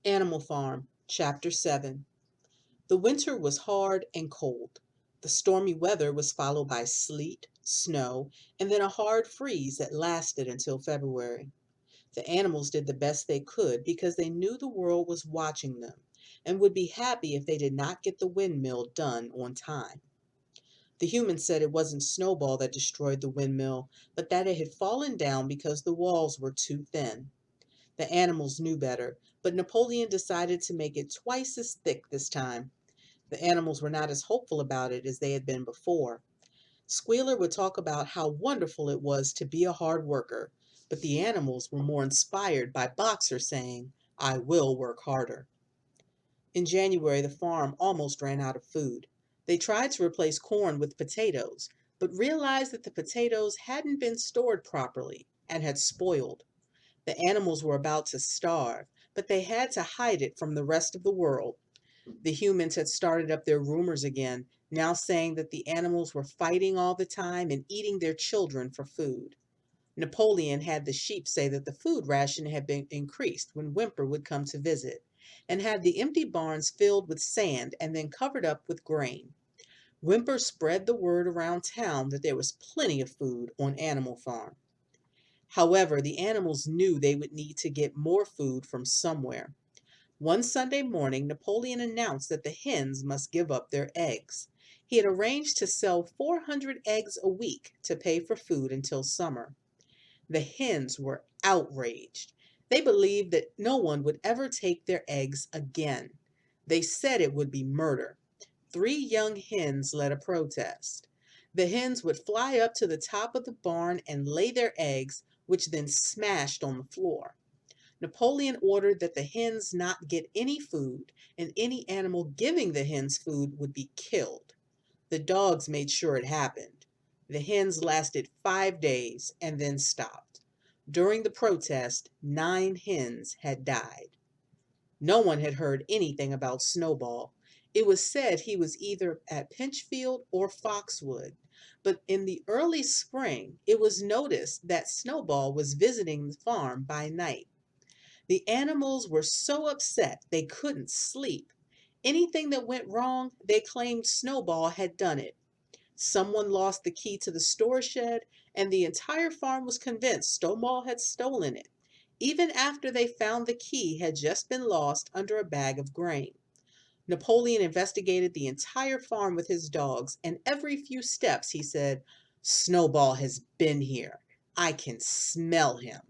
Animal Farm, Chapter 7. The winter was hard and cold. The stormy weather was followed by sleet, snow, and then a hard freeze that lasted until February. The animals did the best they could because they knew the world was watching them and would be happy if they did not get the windmill done on time. The humans said it wasn't Snowball that destroyed the windmill, but that it had fallen down because the walls were too thin. The animals knew better, but Napoleon decided to make it twice as thick this time. The animals were not as hopeful about it as they had been before. Squealer would talk about how wonderful it was to be a hard worker, but the animals were more inspired by Boxer saying, "I will work harder." In January, the farm almost ran out of food. They tried to replace corn with potatoes, but realized that the potatoes hadn't been stored properly and had spoiled. The animals were about to starve, but they had to hide it from the rest of the world. The humans had started up their rumors again, now saying that the animals were fighting all the time and eating their children for food. Napoleon had the sheep say that the food ration had been increased when Whymper would come to visit, and had the empty barns filled with sand and then covered up with grain. Whymper spread the word around town that there was plenty of food on Animal Farm. However, the animals knew they would need to get more food from somewhere. One Sunday morning, Napoleon announced that the hens must give up their eggs. He had arranged to sell 400 eggs a week to pay for food until summer. The hens were outraged. They believed that no one would ever take their eggs again. They said it would be murder. 3 young hens led a protest. The hens would fly up to the top of the barn and lay their eggs, which then smashed on the floor. Napoleon ordered that the hens not get any food, and any animal giving the hens food would be killed. The dogs made sure it happened. The hens lasted 5 days and then stopped. During the protest, 9 hens had died. No one had heard anything about Snowball. It was said he was either at Pinchfield or Foxwood, but in the early spring it was noticed that Snowball was visiting the farm by night. The animals were so upset they couldn't sleep. Anything that went wrong, they claimed Snowball had done it. Someone lost the key to the store shed, and the entire farm was convinced Snowball had stolen it, even after they found the key had just been lost under a bag of grain. Napoleon investigated the entire farm with his dogs, and every few steps he said, "Snowball has been here. I can smell him."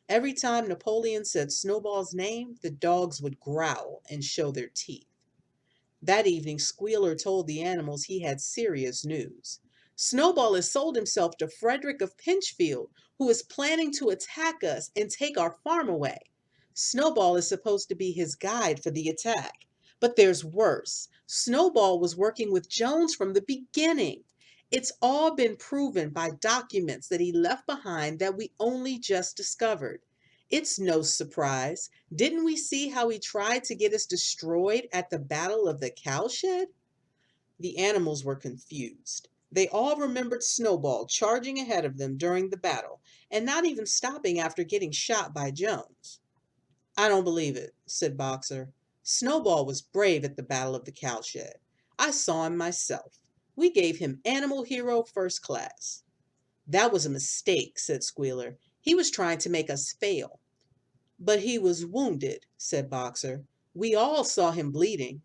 Every time Napoleon said Snowball's name, the dogs would growl and show their teeth. That evening, Squealer told the animals he had serious news. "Snowball has sold himself to Frederick of Pinchfield, who is planning to attack us and take our farm away. Snowball is supposed to be his guide for the attack. But there's worse. Snowball was working with Jones from the beginning. It's all been proven by documents that he left behind that we only just discovered. It's no surprise. Didn't we see how he tried to get us destroyed at the Battle of the Cowshed?" The animals were confused. They all remembered Snowball charging ahead of them during the battle and not even stopping after getting shot by Jones. "I don't believe it," said Boxer. "Snowball was brave at the Battle of the Cowshed. I saw him myself. We gave him Animal Hero First Class." "That was a mistake," said Squealer. "He was trying to make us fail." "But he was wounded," said Boxer. "We all saw him bleeding."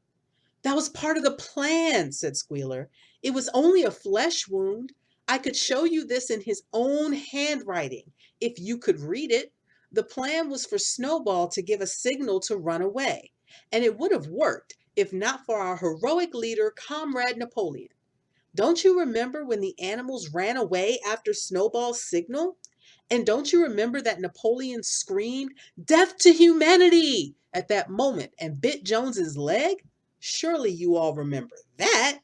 "That was part of the plan," said Squealer. "It was only a flesh wound. I could show you this in his own handwriting, if you could read it. The plan was for Snowball to give a signal to run away, and it would have worked if not for our heroic leader, Comrade Napoleon. Don't you remember when the animals ran away after Snowball's signal? And don't you remember that Napoleon screamed, 'Death to humanity!' at that moment and bit Jones's leg? Surely you all remember that."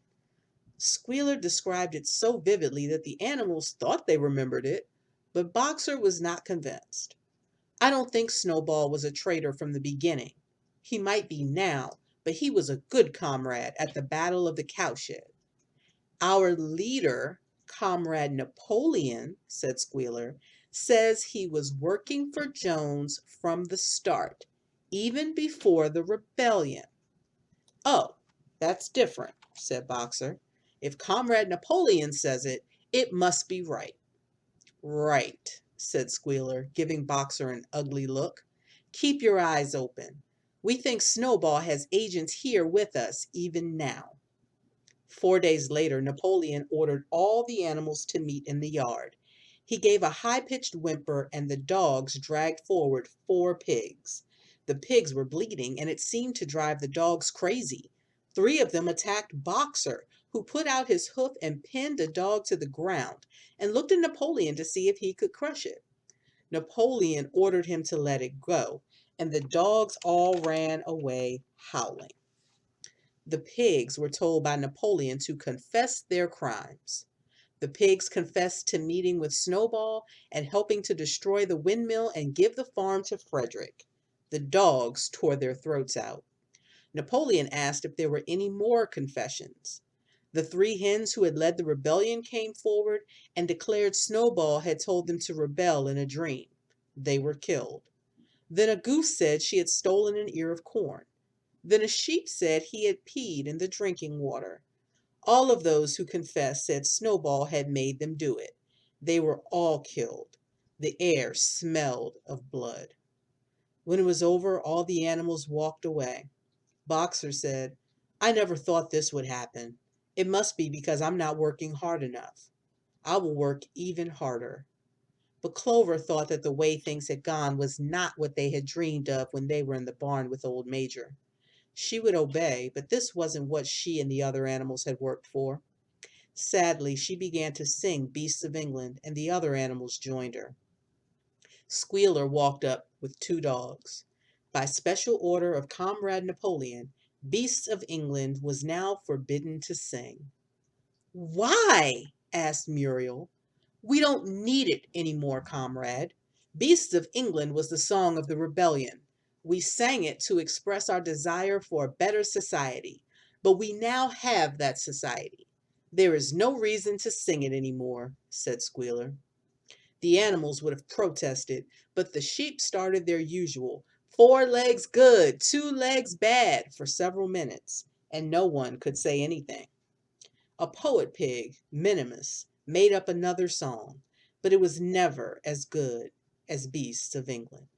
Squealer described it so vividly that the animals thought they remembered it, but Boxer was not convinced. "I don't think Snowball was a traitor from the beginning. He might be now, but he was a good comrade at the Battle of the Cowshed." "Our leader, Comrade Napoleon," said Squealer, "says he was working for Jones from the start. even before the rebellion. Oh, that's different, said Boxer. If Comrade Napoleon says it, it must be right. Right, said Squealer, giving Boxer an ugly look. Keep your eyes open. We think Snowball has agents here with us even now. 4 days later, Napoleon ordered all the animals to meet in the yard. He gave a high-pitched whimper, and the dogs dragged forward 4 pigs. The pigs were bleeding, and it seemed to drive the dogs crazy. 3 of them attacked Boxer, who put out his hoof and pinned a dog to the ground, and looked at Napoleon to see if he could crush it. Napoleon ordered him to let it go, and the dogs all ran away howling. The pigs were told by Napoleon to confess their crimes. The pigs confessed to meeting with Snowball and helping to destroy the windmill and give the farm to Frederick. The dogs tore their throats out. Napoleon asked if there were any more confessions. The 3 hens who had led the rebellion came forward and declared Snowball had told them to rebel in a dream. They were killed. Then a goose said she had stolen an ear of corn. Then a sheep said he had peed in the drinking water. All of those who confessed said Snowball had made them do it. They were all killed. The air smelled of blood. When it was over, all the animals walked away. Boxer said, I never thought this would happen. It must be because I'm not working hard enough. I will work even harder. But Clover thought that the way things had gone was not what they had dreamed of when they were in the barn with old Major. She would obey, but this wasn't what she and the other animals had worked for. Sadly, she began to sing Beasts of England, and the other animals joined her. Squealer walked up with 2 dogs. By special order of Comrade Napoleon, Beasts of England was now forbidden to sing. Why? Asked Muriel. We don't need it any more, comrade. Beasts of England was the song of the rebellion. We sang it to express our desire for a better society, but we now have that society. There is no reason to sing it any more, said Squealer. The animals would have protested, but the sheep started their usual 4 legs good, 2 legs bad for several minutes, and no one could say anything. A poet pig, Minimus, made up another song, but it was never as good as Beasts of England.